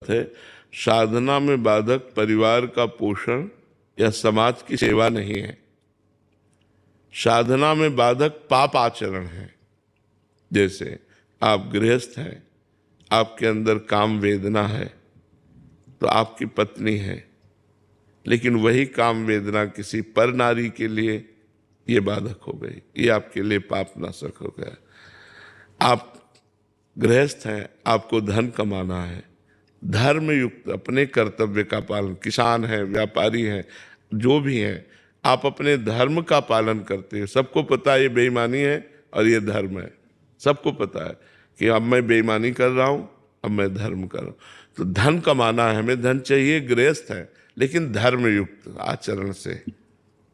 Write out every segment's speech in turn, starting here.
अर्थ है, साधना में बाधक परिवार का पोषण या समाज की सेवा नहीं है। साधना में बाधक पाप आचरण है। जैसे आप गृहस्थ हैं, आपके अंदर काम वेदना है, तो आपकी पत्नी है, लेकिन वही काम वेदना किसी पर नारी के लिए ये बाधक हो गई, ये आपके लिए पाप नाशक हो गया। आप गृहस्थ हैं, आपको धन कमाना है, धर्म युक्त अपने कर्तव्य का पालन, किसान हैं, व्यापारी हैं, जो भी हैं, आप अपने धर्म का पालन करते हैं। सबको पता है ये बेईमानी है और ये धर्म है, सबको पता है कि अब मैं बेईमानी कर रहा हूँ, अब मैं धर्म कर रहा हूँ। तो धन कमाना है, हमें धन चाहिए, गृहस्थ है, लेकिन धर्म युक्त आचरण से,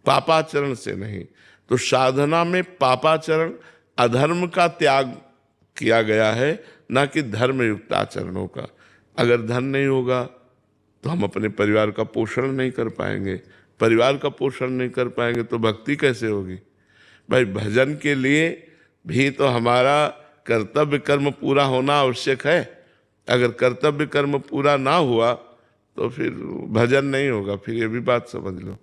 पापाचरण से नहीं। तो साधना में पापाचरण, अधर्म का त्याग किया गया है, ना कि धर्म युक्त आचरणों का। अगर धन नहीं होगा तो हम अपने परिवार का पोषण नहीं कर पाएंगे, परिवार का पोषण नहीं कर पाएंगे तो भक्ति कैसे होगी? भाई भजन के लिए भी तो हमारा कर्तव्य कर्म पूरा होना आवश्यक है। अगर कर्तव्य कर्म पूरा ना हुआ तो फिर भजन नहीं होगा। फिर ये भी बात समझ लो,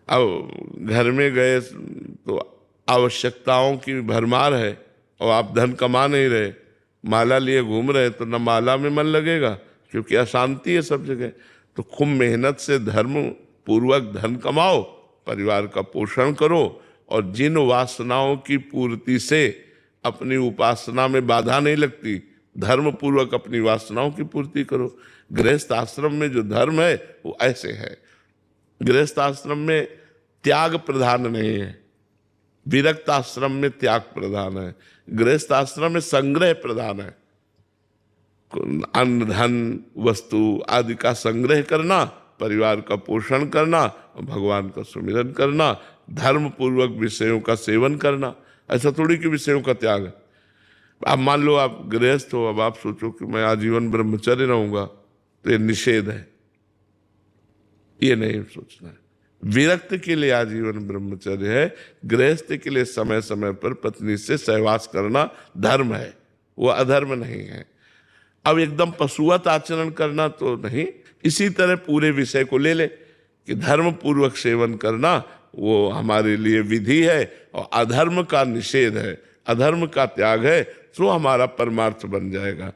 अब घर में गए तो आवश्यकताओं की भरमार है और आप धन कमा नहीं रहे, माला लिए घूम रहे, तो न माला में मन लगेगा क्योंकि अशांति है सब जगह। तो खूब मेहनत से धर्म पूर्वक धन कमाओ, परिवार का पोषण करो, और जिन वासनाओं की पूर्ति से अपनी उपासना में बाधा नहीं लगती, धर्म पूर्वक अपनी वासनाओं की पूर्ति करो। गृहस्थ आश्रम में जो धर्म है वो ऐसे है। गृहस्थ आश्रम में त्याग प्रधान नहीं है, विरक्त आश्रम में त्याग प्रधान है। गृहस्थ आश्रम में संग्रह प्रधान है, अन्न धन वस्तु आदि का संग्रह करना, परिवार का पोषण करना, भगवान का सुमिरन करना, धर्म पूर्वक विषयों का सेवन करना। ऐसा थोड़ी कि विषयों का त्याग है। आप मान लो आप गृहस्थ हो, अब आप सोचो कि मैं आजीवन ब्रह्मचर्य रहूंगा, तो ये निषेध है, ये नहीं सोचना है। विरक्त के लिए आजीवन ब्रह्मचर्य है, गृहस्थ के लिए समय समय पर पत्नी से सहवास करना धर्म है, वो अधर्म नहीं है। अब एकदम पशुवत आचरण करना तो नहीं। इसी तरह पूरे विषय को ले ले कि धर्म पूर्वक सेवन करना वो हमारे लिए विधि है और अधर्म का निषेध है, अधर्म का त्याग है, तो हमारा परमार्थ बन जाएगा।